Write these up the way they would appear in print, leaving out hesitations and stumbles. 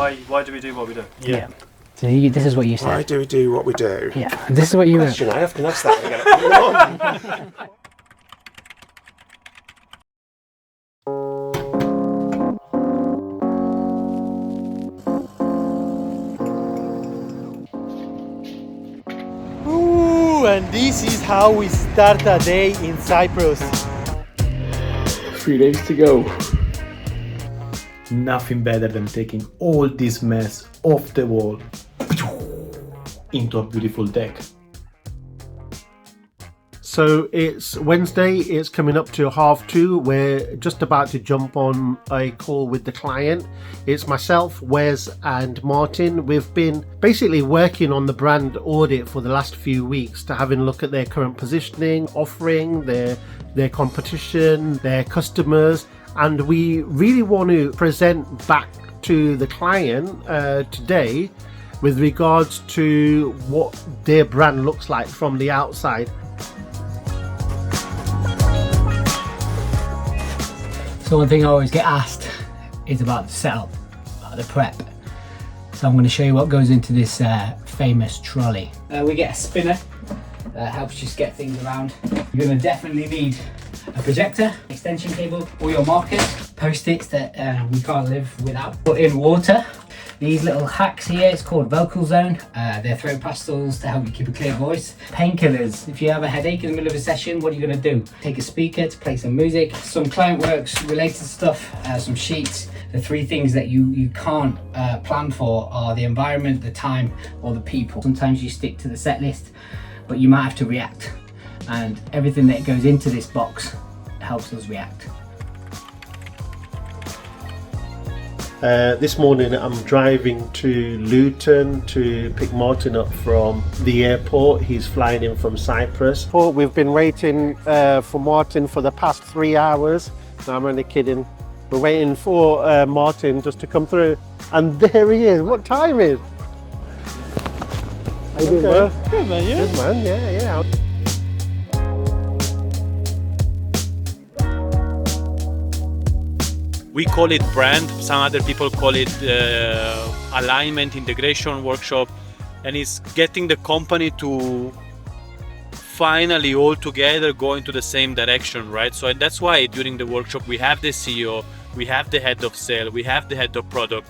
Why do we do what we do? Yeah. So this is what you said. Why do we do what we do? Yeah. And this is what you. Question, I often ask that again. And this is how we start a day in Cyprus. 3 days to go. Nothing better than taking all this mess off the wall into a beautiful deck. So it's Wednesday, it's coming up to 2:30. We're just about to jump on a call with the client. It's myself, Wes and Martin. We've been basically working on the brand audit for the last few weeks to having a look at their current positioning, offering, their competition, their customers, and we really want to present back to the client today with regards to what their brand looks like from the outside. So one thing I always get asked is about the setup, about the prep. So I'm going to show you what goes into this famous trolley. We get a spinner that helps just get things around. You're going to definitely need a projector, extension cable, all your markers, post-its that we can't live without. Put in water. These little hacks here, it's called vocal zone. They're throat pastels to help you keep a clear voice. Painkillers, if you have a headache in the middle of a session, what are you gonna do? Take a speaker to play some music, some client works related stuff, some sheets. The three things that you can't plan for are the environment, the time, or the people. Sometimes you stick to the set list, but you might have to react. And everything that goes into this box helps us react. This morning I'm driving to Luton to pick Martin up from the airport. He's flying in from Cyprus. We've been waiting for Martin for the past 3 hours. No, I'm only kidding. We're waiting for Martin just to come through. And there he is. What time is? How you doing, man? Good man, yeah. Good man, yeah. We call it brand, some other people call it alignment, integration workshop, and it's getting the company to finally all together go into the same direction, right? So that's why during the workshop we have the CEO, we have the head of sale, we have the head of product,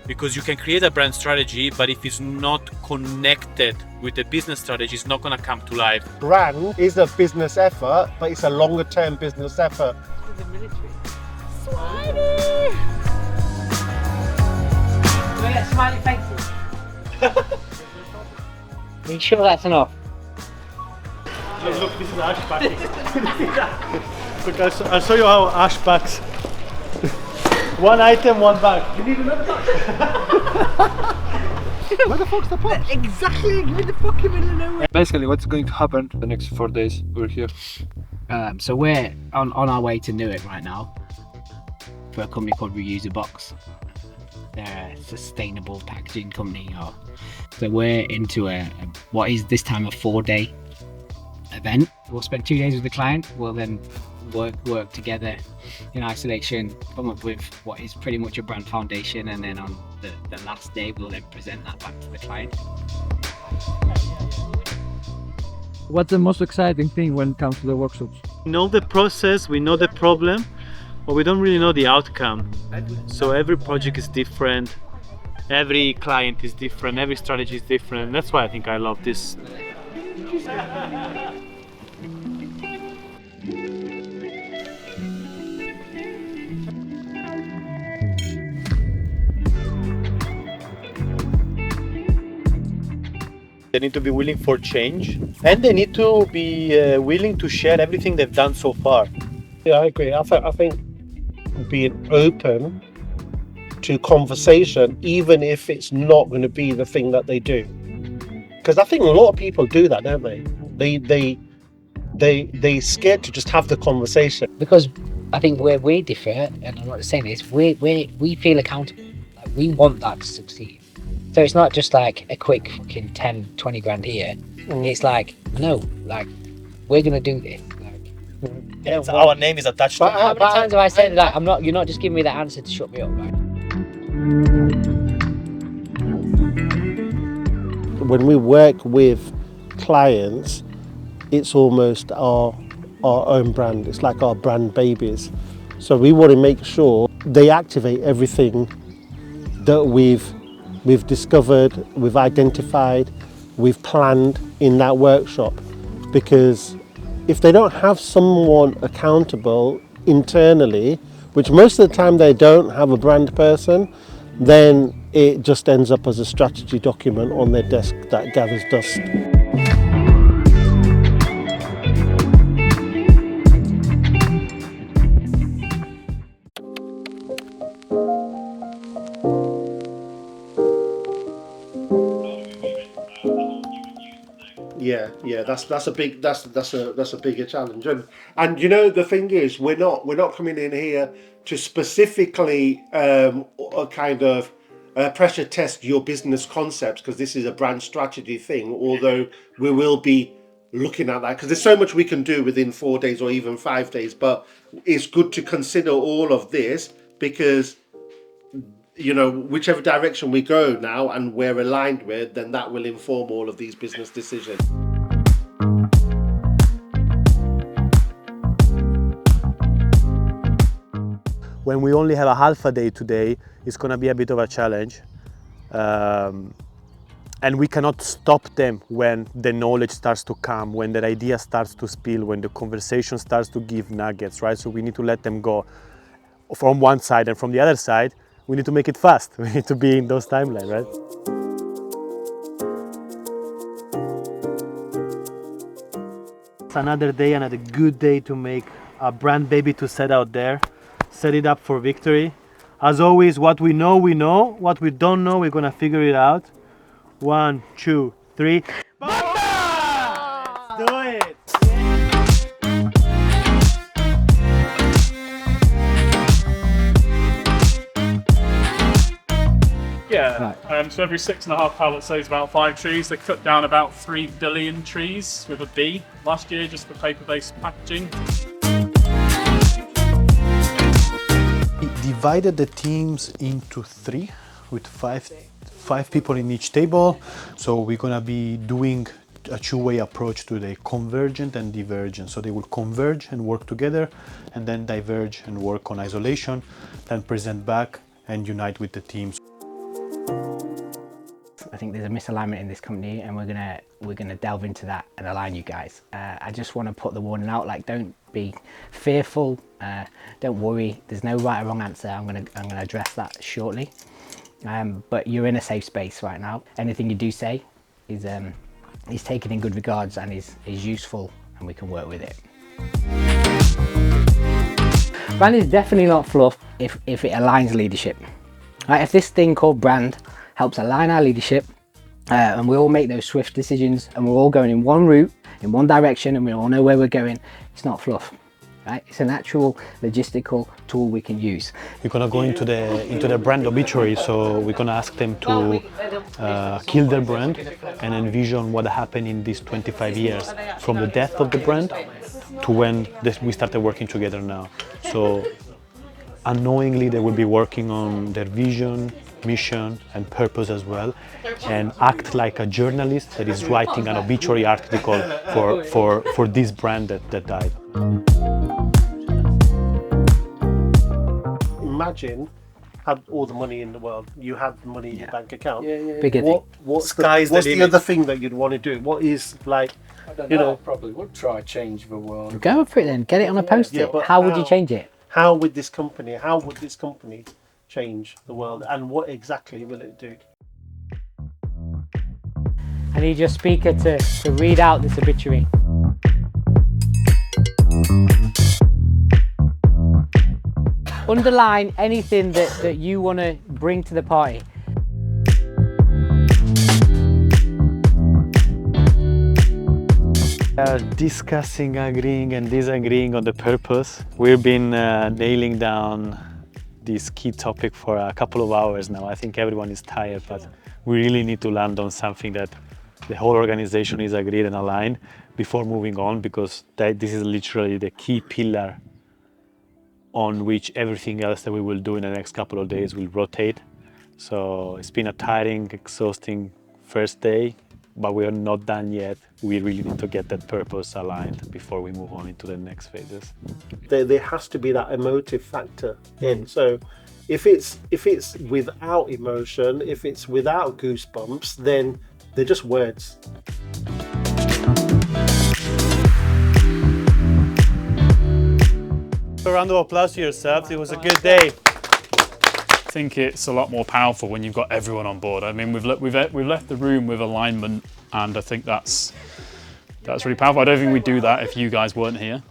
because you can create a brand strategy, but if it's not connected with the business strategy, it's not gonna come to life. Brand is a business effort, but it's a longer term business effort. The military. Smiley! Do we get smiley faces? Are you sure that's enough? Look, this is ash packing. Look, I'll show you how ash packs. One item, one bag. You need another bag. Where the fuck's the pot? Exactly, in the fucking middle of nowhere. Basically, what's going to happen the next 4 days we're here? So we're on our way to Newark right now for a company called Reuser Box. They're a sustainable packaging company. So we're into what is this time a 4-day event. We'll spend 2 days with the client. We'll then work together in isolation, come up with what is pretty much a brand foundation, and then on the last day we'll then present that back to the client. What's the most exciting thing when it comes to the workshops? We know the process, we know the problem, but we don't really know the outcome. So every project is different, every client is different, every strategy is different, and that's why I think I love this. They need to be willing for change, and they need to be willing to share everything they've done so far. Yeah, I agree. I think being open to conversation, even if it's not going to be the thing that they do, because I think a lot of people do that, don't they? They scared to just have the conversation. Because I think where we differ, and I'm not saying this, we feel accountable. Like, we want that to succeed. So it's not just like a quick fucking 10, 20 grand here. It's like, no, like, we're gonna do this. Like, Our name is attached to it. How many times have I said that? You're not just giving me that answer to shut me up, right? when we work with clients, it's almost our own brand. It's like our brand babies. So we want to make sure they activate everything that we've discovered, we've identified, we've planned in that workshop. Because if they don't have someone accountable internally, which most of the time they don't have a brand person, then it just ends up as a strategy document on their desk that gathers dust. Yeah, that's a bigger challenge, and you know the thing is we're not coming in here to specifically pressure test your business concepts, because this is a brand strategy thing. Although we will be looking at that, because there's so much we can do within 4 days or even 5 days, but it's good to consider all of this, because you know, whichever direction we go now and we're aligned with, then that will inform all of these business decisions. When we only have a half a day today, it's going to be a bit of a challenge. And we cannot stop them when the knowledge starts to come, when their idea starts to spill, when the conversation starts to give nuggets, right? So we need to let them go from one side, and from the other side, we need to make it fast. We need to be in those timelines, right? It's another day, another good day to make a brand baby, to set out there, set it up for victory. As always, what we know, we know. What we don't know, we're gonna figure it out. 1, 2, 3. Let's do it! Yeah, so every 6.5 pallets saves about 5 trees. They cut down about 3 billion trees with a B last year just for paper-based packaging. We divided the teams into 3 with five people in each table. So we're gonna be doing a two-way approach to the convergent and divergent. So they will converge and work together, and then diverge and work on isolation, then present back and unite with the teams. I think there's a misalignment in this company, and we're gonna delve into that and align you guys. I just want to put the warning out, like, don't be fearful, don't worry. There's no right or wrong answer. I'm gonna address that shortly. But you're in a safe space right now. Anything you do say is taken in good regards and is useful, and we can work with it. Brand is definitely not fluff if it aligns leadership. Right, if this thing called brand helps align our leadership, and we all make those swift decisions, and we're all going in one route, in one direction, and we all know where we're going, it's not fluff. Right? It's an actual logistical tool we can use. We're gonna go into the brand obituary, so we're gonna ask them to kill their brand and envision what happened in these 25 years, from the death of the brand to when we started working together now. So unknowingly they will be working on their vision, mission and purpose as well, and act like a journalist that is writing an obituary article for this brand that died. Imagine had all the money in the world. You had the money in your bank account. Bigger thing. What's the other thing that you'd want to do? What is, like, I don't you know, know, I probably would try change the world. Go for it then. Get it on a post-it. but How would you change it? How would this company change the world, and what exactly will it do? I need your speaker to read out this obituary. Underline anything that you want to bring to the party. Discussing, agreeing and disagreeing on the purpose. We've been nailing down this key topic for a couple of hours now. I think everyone is tired, but we really need to land on something that the whole organization is agreed and aligned before moving on, because this is literally the key pillar on which everything else that we will do in the next couple of days will rotate. So it's been a tiring, exhausting first day, but we are not done yet. We really need to get that purpose aligned before we move on into the next phases. There has to be that emotive factor in. So if it's without emotion, if it's without goosebumps, then they're just words. A round of applause to yourselves. It was a good day. I think it's a lot more powerful when you've got everyone on board. I mean, we've left the room with alignment, and I think that's really powerful. I don't think we'd do that if you guys weren't here.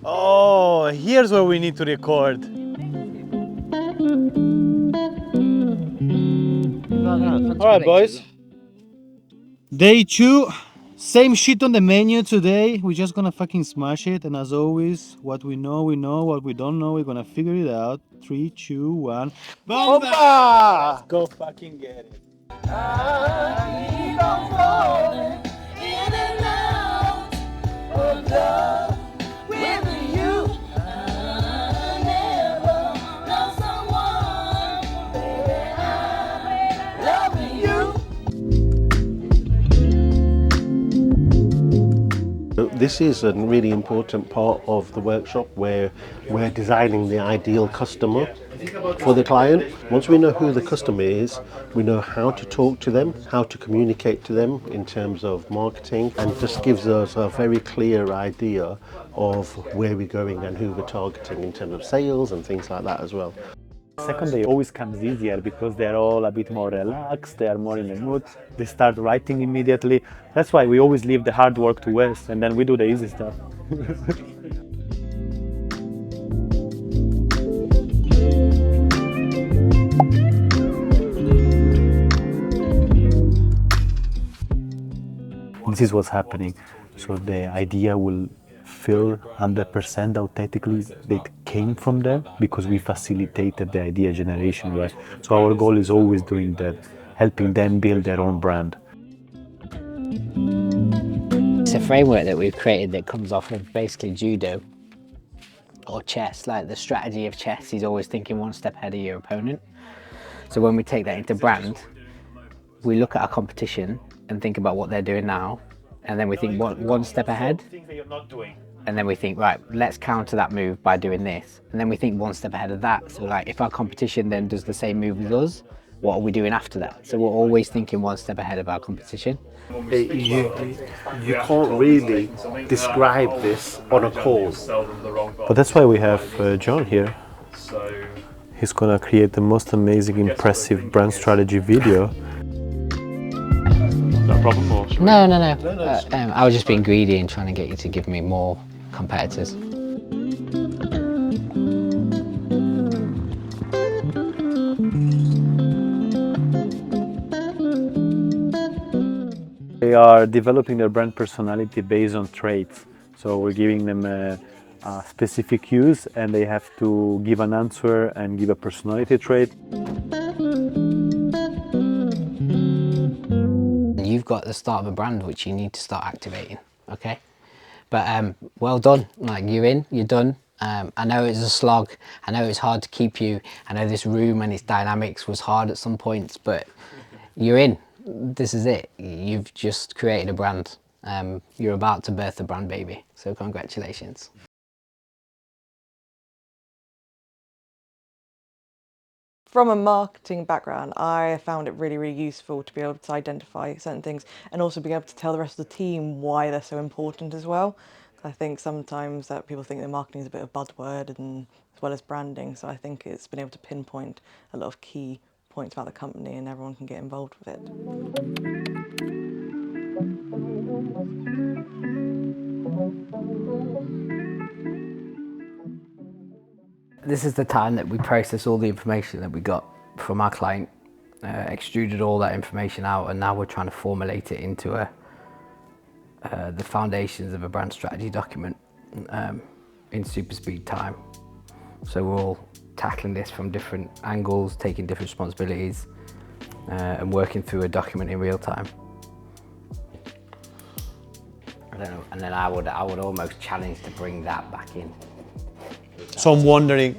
Oh, here's where we need to record. All right, boys. Day 2, same shit on the menu today. We're just gonna fucking smash it. And as always, what we know, we know. What we don't know, we're gonna figure it out. 3, 2, 1. Bomba! Go fucking get it. This is a really important part of the workshop where we're designing the ideal customer for the client. Once we know who the customer is, we know how to talk to them, how to communicate to them in terms of marketing, and just gives us a very clear idea of where we're going and who we're targeting in terms of sales and things like that as well. Second day always comes easier because they're all a bit more relaxed, they are more in the mood, they start writing immediately. That's why we always leave the hard work to Wes and then we do the easy stuff. This is what's happening. So the idea will feel 100% authentically that came from them because we facilitated the idea generation, right? So our goal is always doing that, helping them build their own brand. It's a framework that we've created that comes off of basically judo or chess. Like the strategy of chess is always thinking one step ahead of your opponent. So when we take that into brand, we look at our competition and think about what they're doing now, and then we think one step ahead. And then we think, right, let's counter that move by doing this. And then we think one step ahead of that. So like if our competition then does the same move as us, what are we doing after that? So we're always thinking one step ahead of our competition. You can't really describe this on a call. But that's why we have John here. He's gonna create the most amazing, impressive brand strategy video. Is that a problem or? No. I was just being greedy and trying to get you to give me more competitors. They are developing their brand personality based on traits. So we're giving them a specific cues and they have to give an answer and give a personality trait. You've got the start of a brand which you need to start activating, okay? But well done, like you're done. I know it's a slog, I know it's hard to keep you, I know this room and its dynamics was hard at some points, but you're in. This is it. You've just created a brand. You're about to birth a brand baby, so congratulations. From a marketing background, I found it really, really useful to be able to identify certain things and also be able to tell the rest of the team why they're so important as well. I think sometimes that people think that marketing is a bit of a buzzword and as well as branding, so I think it's been able to pinpoint a lot of key points about the company and everyone can get involved with it. This is the time that we process all the information that we got from our client, extruded all that information out, and now we're trying to formulate it into the foundations of a brand strategy document in super speed time. So we're all tackling this from different angles, taking different responsibilities, and working through a document in real time. I don't know, and then I would almost challenge to bring that back in. So I'm wondering,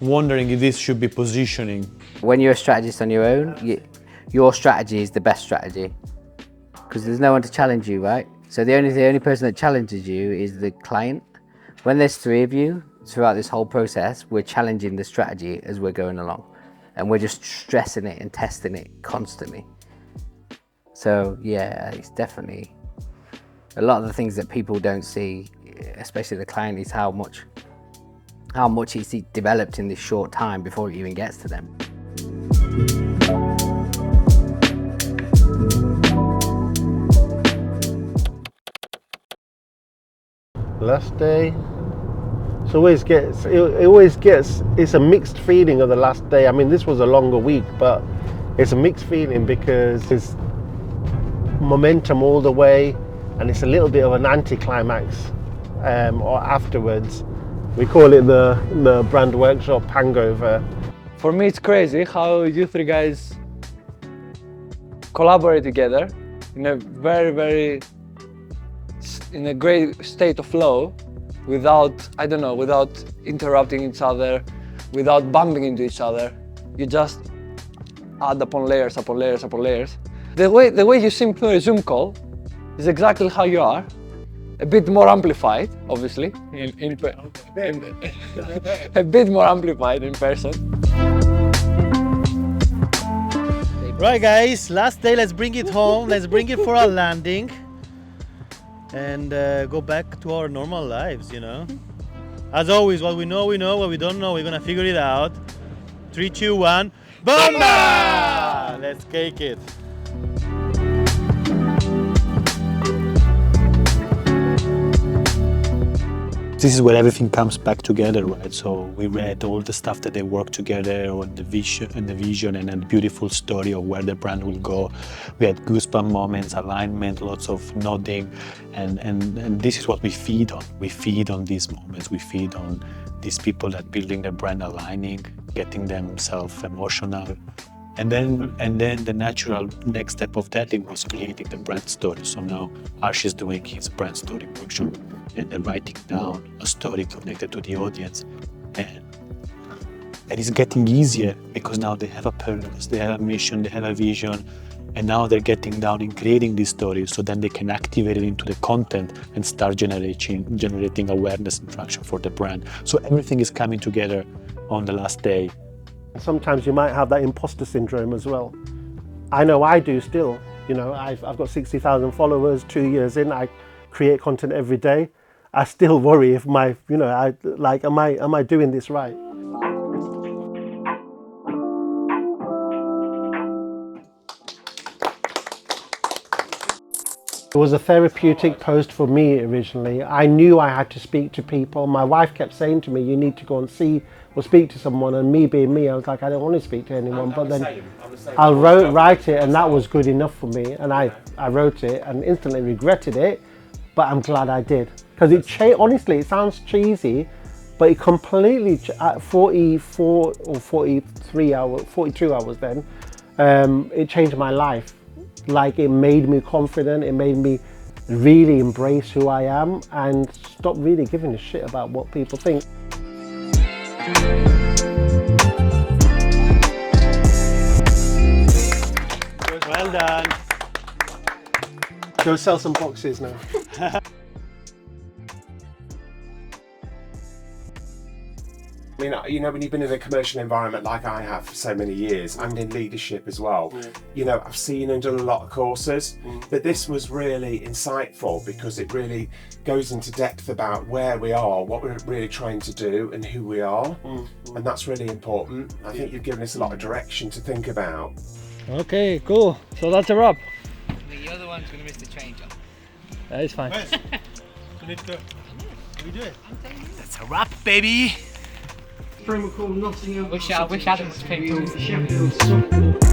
wondering if this should be positioning. When you're a strategist on your own, your strategy is the best strategy because there's no one to challenge you, right? So the only person that challenges you is the client. When there's three of you throughout this whole process, we're challenging the strategy as we're going along, and we're just stressing it and testing it constantly. So yeah, it's definitely a lot of the things that people don't see, especially the client, is how much it's developed in this short time before it even gets to them. Last day. It always gets, it's a mixed feeling of the last day. I mean, this was a longer week, but it's a mixed feeling because it's momentum all the way, and it's a little bit of an anticlimax or afterwards. We call it the brand workshop hangover. For me, it's crazy how you three guys collaborate together in a in a great state of flow, without interrupting each other, without bumping into each other. You just add upon layers, upon layers, upon layers. The way you seem through a Zoom call is exactly how you are. A bit more amplified, obviously, a bit more amplified in person. Right guys, last day, let's bring it home, let's bring it for our landing and go back to our normal lives, you know. As always, what we know, what we don't know, we're gonna figure it out. 3, 2, 1, bomba! Let's cake it. This is where everything comes back together, right? So we read all the stuff that they work together, or the vision and a beautiful story of where the brand will go. We had goosebump moments, alignment, lots of nodding, and this is what we feed on. We feed on these moments. We feed on these people that building their brand, aligning, getting themselves emotional. And then the natural next step of that, it was creating the brand story. So now Arsh is doing his brand story workshop and then writing down a story connected to the audience. And it's getting easier because now they have a purpose, they have a mission, they have a vision, and now they're getting down and creating these stories so then they can activate it into the content and start generating awareness and traction for the brand. So everything is coming together on the last day. Sometimes you might have that imposter syndrome as well. I know I do still. You know, I've got 60,000 followers, 2 years in, I create content every day. I still worry if am I doing this right? It was a therapeutic post for me originally. I knew I had to speak to people. My wife kept saying to me, you need to go and see or speak to someone, and me being me, I was like, I don't want to speak to anyone, but then I'll write it, and that was good enough for me, and I wrote it and instantly regretted it, but I'm glad I did. Because honestly, it sounds cheesy, but it completely, at 44 or 42 hours then, it changed my life. Like, it made me confident, it made me really embrace who I am and stop really giving a shit about what people think. Well done. Go sell some boxes now. I mean, you know, when you've been in a commercial environment like I have for so many years, and in leadership as well, you know, I've seen and done a lot of courses, but this was really insightful because it really goes into depth about where we are, what we're really trying to do, and who we are, and that's really important. I think you've given us a lot of direction to think about. Okay, cool. So that's a wrap. The other one's going to miss the train, John. That is fine. Let's go. We do it. That's a wrap, baby. Promo code Nottingham. Wish Adams people.